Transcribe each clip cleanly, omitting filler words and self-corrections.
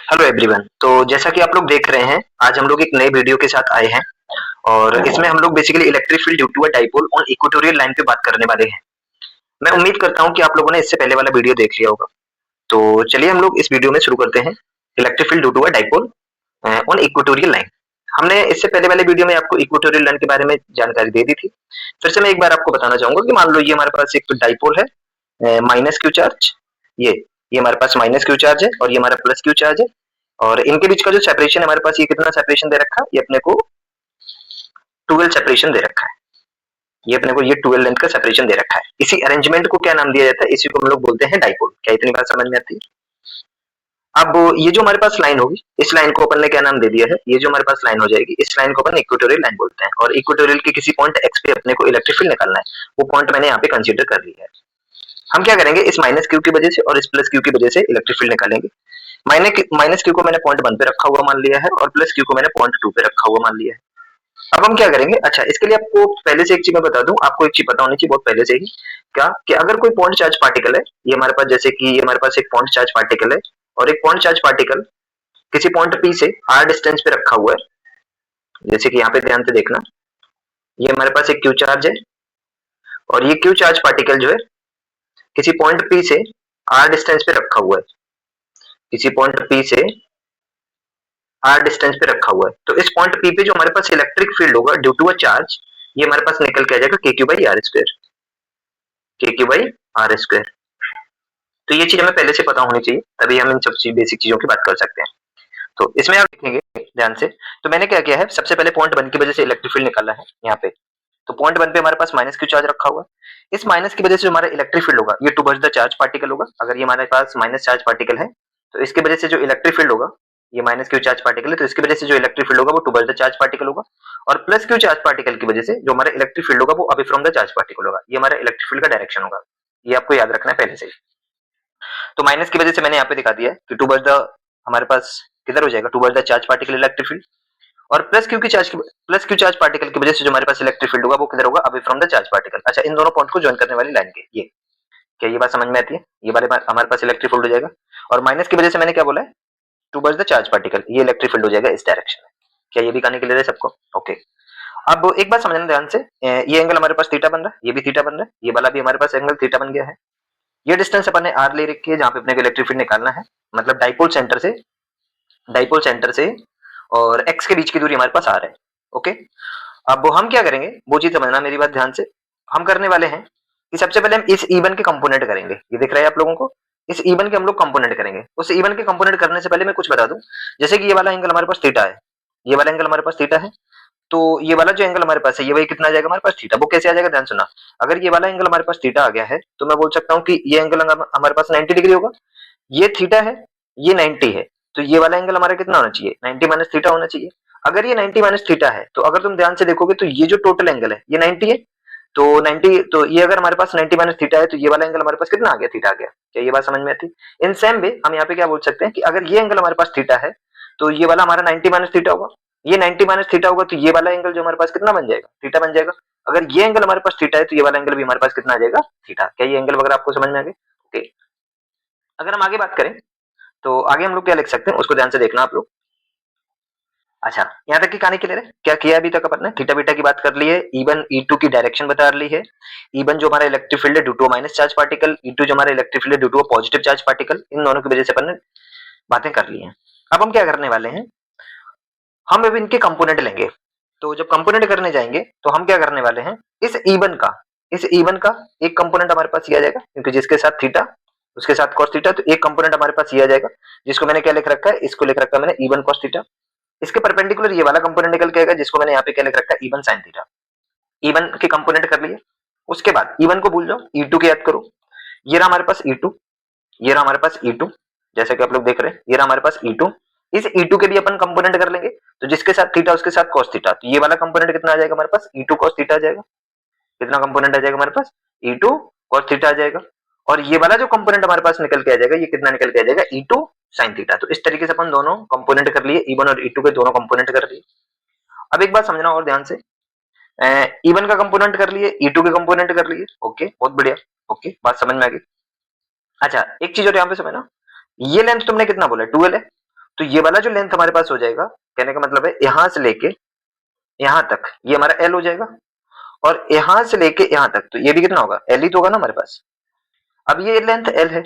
Hello everyone. तो जैसा कि आप लोग देख रहे हैं, आज हम लोग एक नए वीडियो के साथ आए हैं और इसमें हम लोग basically electric field due to a dipole on equatorial line पे बात करने वाले हैं। मैं उम्मीद करता हूं कि आप लोगों ने इससे पहले वाला वीडियो देख लिया होगा। तो चलिए हम लोग इस वीडियो में शुरू करते हैं। Electric field due to a dipole on equatorial line. हमने इससे पहले वाले वीडियो में आपको इक्वेटोरियल लाइन के बारे में जानकारी दे दी थी। फिर से मैं एक बार आपको बताना चाहूंगा कि मान लो ये हमारे पास एक डाइपोल है, माइनस क्यू चार्ज। ये हमारे पास माइनस क्यू चार्ज है और ये हमारा प्लस क्यू चार्ज है। और इनके बीच का जो सेपरेशन है हमारे पास, ये कितना सेपरेशन दे रखा है, ये अपने को 12 सेपरेशन दे रखा है। ये अपने को ये 12 लेंथ का सेपरेशन दे रखा है। इसी अरेंजमेंट को क्या नाम दिया जाता है? इसी को हम लोग बोलते हैं डाइपोल। क्या इतनी बात समझ में आती है? अब ये जो हमारे पास लाइन होगी, इस लाइन को अपन ने क्या नाम दे दिया है? ये जो हमारे पास लाइन हो जाएगी, इस लाइन को अपन इक्वेटोरियल लाइन बोलते हैं। और इक्वेटोरियल के किसी पॉइंट एक्स पे अपने को इलेक्ट्रिक फील्ड निकालना है। वो पॉइंट मैंने यहाँ पे कंसीडर कर लिया है। हम क्या करेंगे, इस माइनस क्यू की वजह से और इस प्लस क्यू की वजह से इलेक्ट्रिक फील्ड निकालेंगे। माइनस क्यू को मैंने पॉइंट 1 पे रखा हुआ मान लिया है और प्लस क्यू को मैंने पॉइंट 2 पे रखा हुआ मान लिया है। अब हम क्या करेंगे, अच्छा इसके लिए आपको पहले से एक चीज मैं बता दूं, आपको एक चीज पता होनी चाहिए बहुत पहले से ही। क्या कि अगर कोई पॉइंट चार्ज पार्टिकल है, ये हमारे पास जैसे कि ये हमारे पास एक पॉइंट चार्ज पार्टिकल है और एक पॉइंट चार्ज पार्टिकल किसी पॉइंट पी से आर डिस्टेंस पे रखा हुआ है। जैसे कि यहाँ पे ध्यान से देखना, ये हमारे पास एक क्यू चार्ज है और ये क्यू चार्ज पार्टिकल जो है किसी पॉइंट पी से आर डिस्टेंस पे रखा हुआ है। किसी पॉइंट पी से आर डिस्टेंस पे रखा हुआ है। तो इस पॉइंट पी पे जो हमारे पास इलेक्ट्रिक फील्ड होगा ड्यू टू अ चार्ज, ये हमारे पास निकल के आ जाएगा के क्यू बाई आर स्क्वायर। के क्यू बाई आर स्क्वायर। तो ये चीज हमें पहले से पता होनी चाहिए, तभी हम इन सब बेसिक चीजों की बात कर सकते हैं। तो इसमें आप देखेंगे ध्यान से, तो मैंने क्या किया है, सबसे पहले पॉइंट 1 की वजह से इलेक्ट्रिक फील्ड निकाला है यहाँ पे। तो पॉइंट 1 पे हमारे पास माइनस क्यू चार्ज रखा हुआ है। इस माइनस की वजह से जो हमारा इलेक्ट्रिक फील्ड होगा, ये टुवर्ड्स द चार्ज पार्टिकल होगा। अगर ये हमारे पास माइनस चार्ज पार्टिकल है तो इसकी वजह से जो इलेक्ट्रिक फील्ड होगा, ये माइनस क्यू चार्ज पार्टिकल है तो इसकी वजह से जो इलेक्ट्रिक फील्ड होगा वो टुवर्ड्स द चार्ज पार्टिकल होगा। और प्लस क्यू चार्ज पार्टिकल की वजह से जो हमारा इलेक्ट्रिक फील्ड होगा वो away from the charge particle होगा। ये हमारा इलेक्ट्रिक फील्ड का डायरेक्शन होगा। ये आपको याद रखना है पहले से ही। तो माइनस की वजह से मैंने यहाँ पे दिखा दिया है कि टुवर्ड्स द, हमारे पास किधर हो जाएगा, towards the charge particle electric field. और प्लस क्यू चार्ज पार्टिकल की वजह से जो हमारे पास इलेक्ट्रिक फील्ड होगा वो किधर होगा, away from the charge particle. अच्छा, इन दोनों पॉइंट को ज्वाइन करने वाली लाइन के ये, क्या ये बात समझ में आती है? ये वाले हमारे पास इलेक्ट्रिक फील्ड हो जाएगा। और माइनस की वजह से मैंने क्या बोला है, टुवर्ड्स द चार्ज पार्टिकल, ये इलेक्ट्रिक फील्ड हो जाएगा इस डायरेक्शन में। क्या ये भी कहानी क्लियर है सबको? ओके। अब एक बात समझना ध्यान से, ये एंगल हमारे पास थीटा बन रहा है, ये भी थीटा बन रहा है, ये वाला भी हमारे पास एंगल थीटा बन गया है। ये डिस्टेंस अपन ने आर ले रखी है जहां पे अपने को इलेक्ट्रिक फील्ड निकालना है। मतलब डाइपोल सेंटर से और एक्स के बीच की दूरी हमारे पास आर है। ओके। अब हम क्या करेंगे, वो चीज समझना मेरी बात ध्यान से। हम करने वाले हैं कि सबसे पहले हम इस E1 के कंपोनेंट करेंगे। ये दिख रहा है आप लोगों को? इस E1 के हम लोग कंपोनेंट करेंगे। उस E1 के कंपोनेंट करने से पहले मैं कुछ बता दूं, जैसे कि ये वाला एंगल हमारे पास थीटा है, ये वाला एंगल हमारे पास थीटा है। तो ये वाला जो एंगल हमारे पास है, ये वही कितना आ जाएगा हमारे पास, थीटा। वो कैसे आ जाएगा, ध्यान सुना। अगर ये वाला एंगल हमारे पास थीटा आ गया है तो मैं बोल सकता हूँ कि ये एंगल हमारे पास 90 डिग्री होगा। ये थीटा है, ये 90 है, तो ये वाला एंगल हमारा कितना होना चाहिए, 90 माइनस थीटा होना चाहिए। अगर ये 90 माइनस थीटा है तो अगर तुम ध्यान से देखोगे तो ये जो टोटल एंगल है ये 90 है। तो 90, तो ये अगर हमारे पास 90 माइनस थीटा है तो ये वाला एंगल हमारे पास कितना आ गया, थीटा आ गया। क्या ये बात समझ में आती? इन सेम वे हम यहाँ पे क्या बोल सकते हैं कि अगर ये एंगल हमारे पास थीटा है तो ये वाला हमारा 90 माइनस थीटा होगा। ये 90 माइनस थीटा होगा तो ये वाला एंगल जो हमारे पास कितना बन जाएगा, थीटा बन जाएगा। अगर ये एंगल हमारे पास थीटा है तो ये वाला एंगल भी हमारे पास कितना आ जाएगा, थीटा। क्या ये एंगल वगैरह आपको समझ में आ गए? ओके। अगर हम आगे बात करें तो आगे हम लोग क्या लिख सकते हैं उसको ध्यान से देखना आप लोग। अच्छा, यहाँ तक की कहानी क्लियर है? क्या किया अभी तक अपन ने, थीटा बीटा की बात कर ली है, E1 E2 की डायरेक्शन बता ली है। E1 जो हमारा इलेक्ट्रिक फील्ड है due to minus charge particle, E2 जो हमारा इलेक्ट्रिक फील्ड है due to positive charge particle. इन दोनों की वजह से अपन ने बातें कर ली हैं। अब हम क्या करने वाले हैं, हम अब इनके कंपोनेंट लेंगे। तो जब कंपोनेंट करने जाएंगे तो हम क्या करने वाले हैं, इस E1 का एक कंपोनेंट हमारे पास ये आ जाएगा, क्योंकि जिसके साथ थीटा उसके साथ cos थीटा, तो एक कंपोनेंट हमारे पास ये आ जाएगा जिसको मैंने क्या लिख रखा है, इसको लिख रखा है मैंने E1 cos थीटा। इसके परपेंडिकुलर ये वाला कंपोनेंट निकल के आएगा जिसको मैंने यहाँ पे क्या लिख रखा है, E1 sin थीटा। E1 के कंपोनेंट कर लिए, उसके बाद E1 को भूल जाओ, E2 की याद करो। ये रहा हमारे पास E2, ये रहा हमारे पास E2, जैसा कि आप लोग देख रहे हैं, ये रहा हमारे पास E2। इस E2 के भी अपन कंपोनेंट कर लेंगे, तो जिसके साथ थीटा उसके साथ cos थीटा, तो ये वाला कंपोनेंट कितना आ जाएगा हमारे पास, E2 cos थीटा आ जाएगा। कितना कंपोनेंट आ जाएगा हमारे पास, E2 cos थीटा आ जाएगा। और ये वाला जो कंपोनेंट हमारे पास निकल के आ जाएगा, ये कितना निकल के आ जाएगा, E2 sin थीटा। तो इस तरीके से अपन दोनों कंपोनेंट कर लिए, E1 और E2 के दोनों कंपोनेंट कर लिए। अब एक बात समझना और ध्यान से, E1 का कंपोनेंट कर लिए, E2 के कंपोनेंट कर लिए। ओके, बहुत बढ़िया। ओके, बात समझ में आ गई। अच्छा, एक चीज और यहाँ पे समझना, ये लेंथ तुमने कितना बोला, 12 है। तो ये वाला जो लेंथ हमारे पास हो जाएगा, कहने का मतलब है यहां से लेके यहां तक ये हमारा एल हो जाएगा, और यहां से लेके यहां तक तो ये भी कितना होगा, एल ही तो होगा ना हमारे पास। अब ये लेंथ एल है,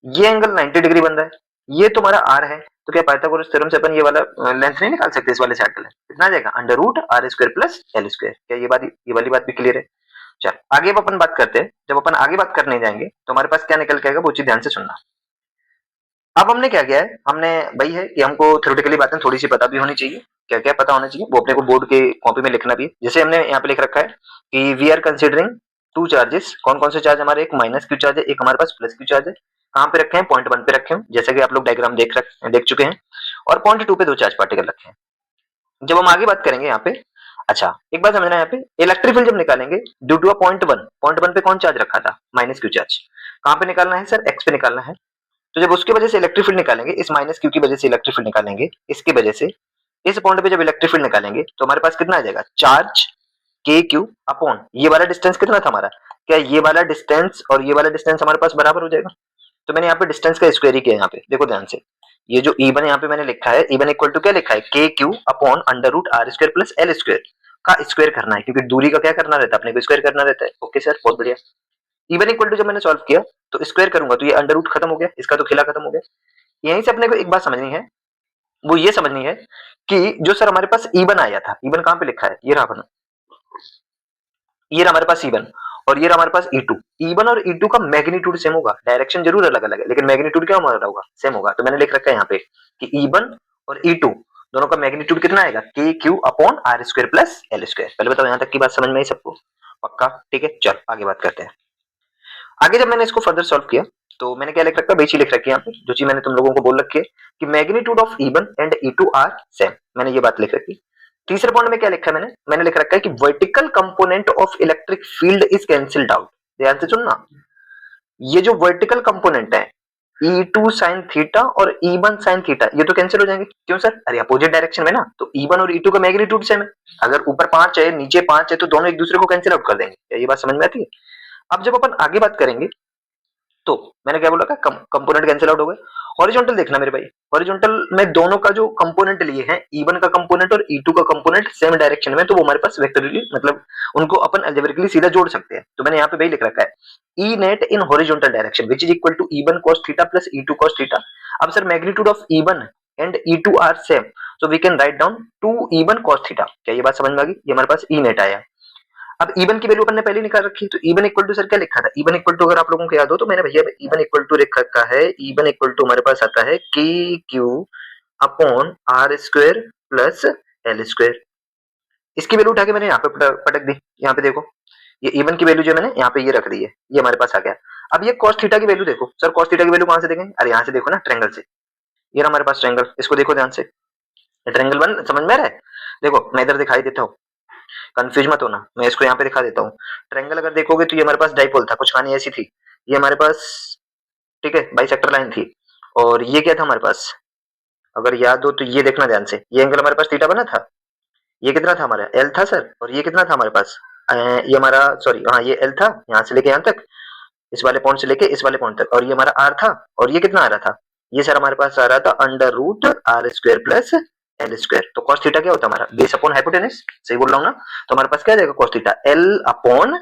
ये एंगल 90 डिग्री बन रहा है, ये तुम्हारा आर है, तो क्या पाइथागोरस थ्योरम से अपन ये वाला लेंथ नहीं निकाल सकते इस वाले साइड का लेंथ? कितना आ जाएगा, under root R square plus L square. क्या ये वाली बात भी क्लियर है? चल आगे अब अपन बात करते हैं। जब अपन आगे बात करने जाएंगे तो हमारे पास क्या निकल के आएगा वो चीज ध्यान से सुनना। अब हमने क्या किया है, हमने वही है कि हमको थ्योरेटिकली बातें थोड़ी सी पता भी होनी चाहिए, क्या क्या पता होना चाहिए वो अपने को बोर्ड के कॉपी में लिखना भी है। जैसे हमने यहाँ पे लिख रखा है कि we are considering two charges, कौन कौन से चार्ज हमारे, एक माइनस क्यू चार्ज है, एक हमारे पास प्लस क्यू चार्ज है। कहाँ पे रखे हैं, पॉइंट 1 पे रखे हैं, जैसे कि आप लोग डायग्राम देख चुके हैं, और पॉइंट 2 पे दो चार्ज पार्टिकल रखे हैं। जब हम आगे बात करेंगे यहाँ पे, अच्छा एक बात समझना, यहाँ पे इलेक्ट्रिक फील्ड जब निकालेंगे ड्यू टू पॉइंट 1 पे कौन चार्ज रखा था, माइनस क्यू चार्ज। कहाँ पे निकालना है सर, एक्स पे निकालना है। तो जब उसकी वजह से इलेक्ट्रिक फील्ड निकालेंगे, इस माइनस क्यू की वजह से इलेक्ट्रिक फील्ड निकालेंगे, इसकी वजह से इस पॉइंट पे जब इलेक्ट्रिक फील्ड निकालेंगे तो हमारे पास कितना आ जाएगा, चार्ज के क्यू अपॉन ये वाला डिस्टेंस कितना था हमारा, क्या ये वाला डिस्टेंस और ये वाला डिस्टेंस हमारे पास बराबर हो जाएगा। तो मैंने यहाँ पे डिस्टेंस का स्क्वायर ही किया, यहाँ पे देखो ध्यान से, ये जो E1 यहाँ पे मैंने लिखा है, E1 इक्वल टू क्या लिखा है, K Q upon under root R square plus L square का स्क्वायर करना है, क्योंकि दूरी का क्या करना रहता है, अपने को स्क्वायर करना रहता है। ओके सर, बहुत बढ़िया। E1 इक्वल टू जब मैंने सॉल्व किया तो स्क्वायर करूंगा तो ये अंडर रूट खत्म हो गया, इसका तो खिला खत्म हो गया। यहीं से अपने को एक बात समझनी है, वो ये समझनी है कि जो सर हमारे पास E1 आया था, E1 कहाँ पे लिखा है, ये रहा अपना, ये रहा हमारे पास E1, और ये रहा हमारे पास E2। E1 और E2 का मैग्नीट्यूड सेम होगा, डायरेक्शन जरूर अलग अलग है लेकिन मैग्नीट्यूड क्या होगा, सेम होगा। तो मैंने लिख रखा है यहाँ पे कि E1 और E2 दोनों का मैग्नीट्यूड कितना आएगा, K Q upon R square plus L square. पहले बताओ यहाँ तक की बात समझ में आई सबको, पक्का? ठीक है, चल आगे बात करते हैं। आगे जब मैंने इसको फर्दर सॉल्व किया तो मैंने क्या लिख रखा है, बेची लिख रखी है यहाँ पे, जो चीज मैंने तुम लोगों को बोल रखी है कि magnitude of E1 and E2 are same, मैंने ये बात लिख रखी। तीसरे पॉइंट में क्या लिखा है मैंने लिख रखा है कि vertical component of electric field is cancelled out. ध्यान से सुनना, ये जो वर्टिकल कंपोनेंट है E2 sin थीटा और E1 sin थीटा, ये तो कैंसिल हो जाएंगे। क्यों सर, अरे अपोजिट डायरेक्शन में ना, तो E1 और E2 का मैग्नीट्यूड सेम है, अगर ऊपर 5 है नीचे 5 है तो दोनों एक दूसरे को कैंसिल आउट कर देंगे। ये बात समझ में आती है? अब जब अपन आगे बात करेंगे तो मैंने क्या बोला, कंपोनेंट कैंसिल आउट हो गए। हॉरिजॉन्टल देखना मेरे भाई, हॉरिजॉन्टल में दोनों का जो कंपोनेंट लिए हैं, E1 का कंपोनेंट और E2 का कंपोनेंट सेम डायरेक्शन में, तो वो हमारे पास वेक्टरली मतलब उनको अपन अलजेब्रिकली सीधा जोड़ सकते हैं। तो मैंने यहाँ पे वही लिख रखा है, E net in horizontal direction which is equal to E1 cos theta plus E2 cos theta. अब sir magnitude of E1 and E2 are same, so we can write down 2E1 cos theta. क्या ये बात समझ में आ गई? ये हमारे पास E net आया। अब E1 की वैल्यू अपन ने पहले निकाल रखी, तो E1 इक्वल टू सर क्या लिखा था, E1 इक्वल टू अगर आप लोगों को याद हो तो मैंने भैया E1 इक्वल टू लिख रखा है, E1 इक्वल टू हमारे पास आता है K Q upon R square plus L square. इसकी वैल्यू उठा के मैंने यहाँ पे पटक दी, यहाँ पे देखो ये E1 की वैल्यू जो मैंने यहाँ पे ये रख दी है, ये हमारे पास आ गया। अब ये cos थीटा की वैल्यू देखो सर, cos थीटा की वैल्यू कहां से देखेंगे, अरे यहाँ से देखो ना, ट्रायंगल से। ये रहा हमारे पास ट्रायंगल, इसको देखो ध्यान से, ट्रायंगल बन समझ में आ रहा है? देखो मैं इधर दिखाई देता हूँ, कंफ्यूज मत होना, मैं इसको यहाँ पे दिखा देता हूँ। ट्रायंगल अगर देखोगे तो ये हमारे पास डाइपोल था, कुछ कहानी ऐसी थी, ये हमारे पास ठीक है बाइसेक्टर लाइन थी, और ये क्या था हमारे पास, अगर याद हो तो ये देखना ध्यान से, ये एंगल हमारे पास थीटा बना था, ये कितना था हमारा, एल था सर, और ये कितना था हमारे पास, ये हमारा सॉरी हाँ ये एल था, यहाँ से लेके यहाँ तक, इस वाले पॉइंट से लेके इस वाले पॉइंट तक, और ये हमारा आर था, और ये कितना आ रहा था, ये सर हमारे पास आ रहा था under root R square plus L square. तो cos थीटा क्या होता है हमारा, बेस अपॉन हाइपोटेनस, सही बोल रहा हूँ ना? तो हमारे पास क्या आ जाएगा cos थीटा, एल अपॉन,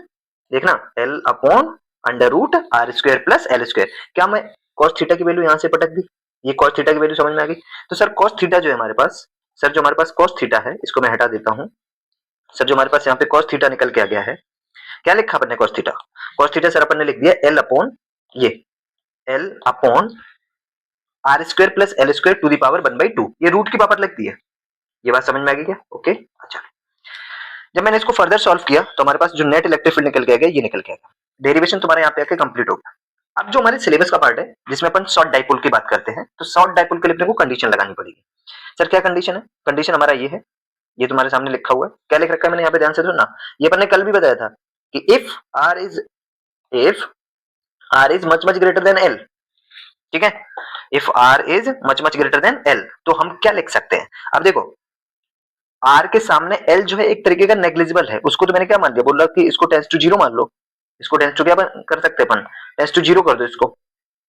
देखना L upon under root R square plus L square. क्या मैं cos थीटा की वैल्यू यहाँ से पटक दी, ये cos थीटा की वैल्यू समझ में आ गई। तो सर cos थीटा जो है हमारे पास, सर जो हमारे पास cos थीटा है इसको मैं हटा देता हूँ, सर जो हमारे पास यहाँ पे cos थीटा निकल के आ गया है, क्या लिखा अपन ने cos theta, cos theta sir अपन ने लिख दिया एल अपॉन ये L upon R square plus L square to the power 1/2, ये रूट की पावर लगती है। ये बात समझ में आ गई क्या? ओके अच्छा, जब मैंने इसको फर्दर सॉल्व किया तो हमारे पास जो नेट इलेक्ट्रिक फील्ड निकल के आ गया, ये निकल के आ गया। डेरिवेशन तुम्हारे यहाँ पे आके कंप्लीट हो गया। अब जो हमारे सिलेबस का पार्ट है जिसमें अपन शॉर्ट डाइपोल की बात करते हैं, तो शॉर्ट डाइपोल के लिए अपने को कंडीशन लगानी पड़ेगी। सर क्या कंडीशन है? कंडीशन हमारा ये है, ये तुम्हारे सामने लिखा हुआ है, क्या लिख रखा है मैंने यहाँ पे ध्यान से सुनना। ये अपन ने कल भी बताया था कि if R is much greater than L, ठीक है, if R is much greater than L, तो हम क्या लिख सकते हैं? अब देखो आर के सामने एल जो है एक तरीके का नेग्लिजिबल है, उसको तो मैंने क्या मान लिया, बोल रहा कि इसको टेंस टू जीरो मान लो, इसको टेंस टू क्या कर सकते हैं अपन, टेंस टू जीरो कर दो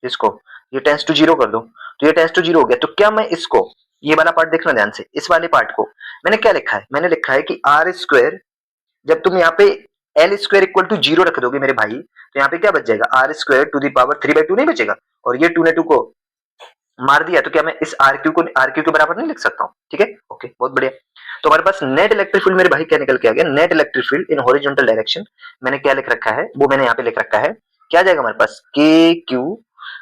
इसको, ये टेंस टू जीरो कर दो, तो ये टेंस टू जीरो हो गया। तो क्या मैं इसको ये वाला पार्ट देखना ध्यान से। इस वाले पार्ट को मैंने क्या लिखा है, मैंने लिखा है कि आर स्क्वायर, जब तुम यहाँ पे एल स्क्वायर इक्वल टू 0 रख दोगे मेरे भाई, तो यहाँ पे क्या बच जाएगा, R square to the power 3/2 नहीं बचेगा, और ये 2 ने 2 को मार दिया, तो क्या मैं इस आर क्यू को आर क्यू के बराबर नहीं लिख सकता हूँ? ठीक है, ओके, बहुत बढ़िया। तो हमारे पास नेट इलेक्ट्रिक फील्ड मेरे भाई क्या निकल के आ गया, नेट इलेक्ट्रिक फील्ड इन हॉरिजॉन्टल डायरेक्शन। मैंने क्या लिख रखा है वो मैंने यहाँ पे लिख रखा है, क्या आ जाएगा हमारे पास, के क्यू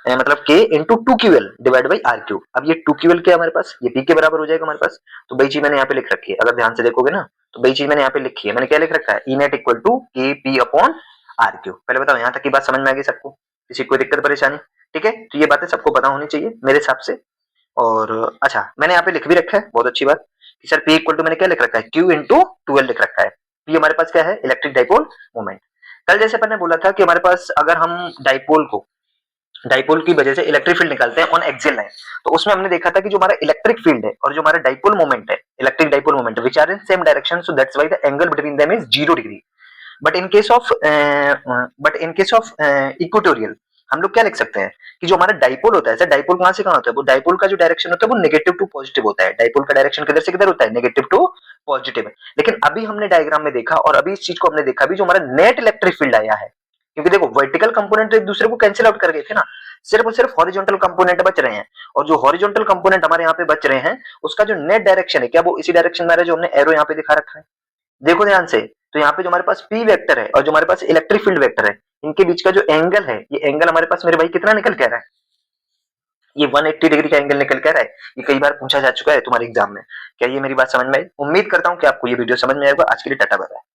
मतलब K into 2QL divide by R Q. अब ये 2QL क्या है हमारे पास, ये पी के बराबर हो जाएगा हमारे पास। तो वही चीज मैंने यहाँ पे लिख रखी है, अगर ध्यान से देखोगे ना तो वही चीज मैंने यहाँ पे लिखी है। मैंने क्या लिख रखा है, ई नेट इक्वल टू के पी अपॉन आर क्यू। पहले बताओ यहाँ तक की बात समझ में आ गई सबको, किसी कोई दिक्कत परेशानी? ठीक है, तो ये बातें सबको पता होनी चाहिए मेरे हिसाब से। और अच्छा, मैंने यहाँ पे लिख भी रखा है, बहुत अच्छी बात, कि सर पी इक्वल टू मैंने क्या लिख रखा है, क्यू इंटू 12 लिख रखा है। पी हमारे पास क्या है, इलेक्ट्रिक डाइपोल मोमेंट। कल जैसे अपन ने बोला था कि हमारे पास अगर हम डाइपोल की वजह से इलेक्ट्रिक फील्ड निकालते हैं ऑन एक्सियल लाइन, तो उसमें हमने देखा था कि जो हमारा इलेक्ट्रिक फील्ड है और जो हमारा डाइपोल मोमेंट है, electric dipole moment which are in same direction, so that's why the angle between them is 0 degree. But in case of equatorial हम लोग क्या लिख सकते हैं कि जो हमारा डाइपोल होता है, सर डाइपोल कहां से कहां होता है, वो डाइपोल का जो डायरेक्शन होता है वो नेगेटिव टू पॉजिटिव होता है। डाइपोल का डायरेक्शन किधर से किधर होता है, नेगेटिव टू पॉजिटिव। लेकिन अभी हमने डायग्राम में देखा और अभी इस चीज को हमने देखा भी, जो हमारा नेट इलेक्ट्रिक फील्ड आया है, क्योंकि देखो वर्टिकल कंपोनेंट तो एक दूसरे को कैंसिल आउट कर गए थे ना, सिर्फ और सिर्फ हॉरिजॉन्टल कंपोनेंट बच रहे हैं। और जो हॉरिजॉन्टल कंपोनेंट हमारे यहाँ पे बच रहे हैं, उसका जो नेट डायरेक्शन है, क्या वो इसी डायरेक्शन में आ रहा है जो हमने एरो यहाँ पे दिखा रखा है? देखो ध्यान से, तो यहाँ पे जो हमारे पास पी वेक्टर है और जो हमारे पास इलेक्ट्रिक फील्ड वेक्टर है, इनके बीच का जो एंगल है, ये एंगल हमारे पास मेरे भाई कितना निकल के आ रहा है, ये 180 डिग्री का एंगल निकल के आ रहा है। ये कई बार पूछा जा चुका है तुम्हारे एग्जाम में। क्या ये मेरी बात समझ में आई? उम्मीद करता हूँ कि आपको ये वीडियो समझ में आएगा। आज के लिए टाटा बाय बाय।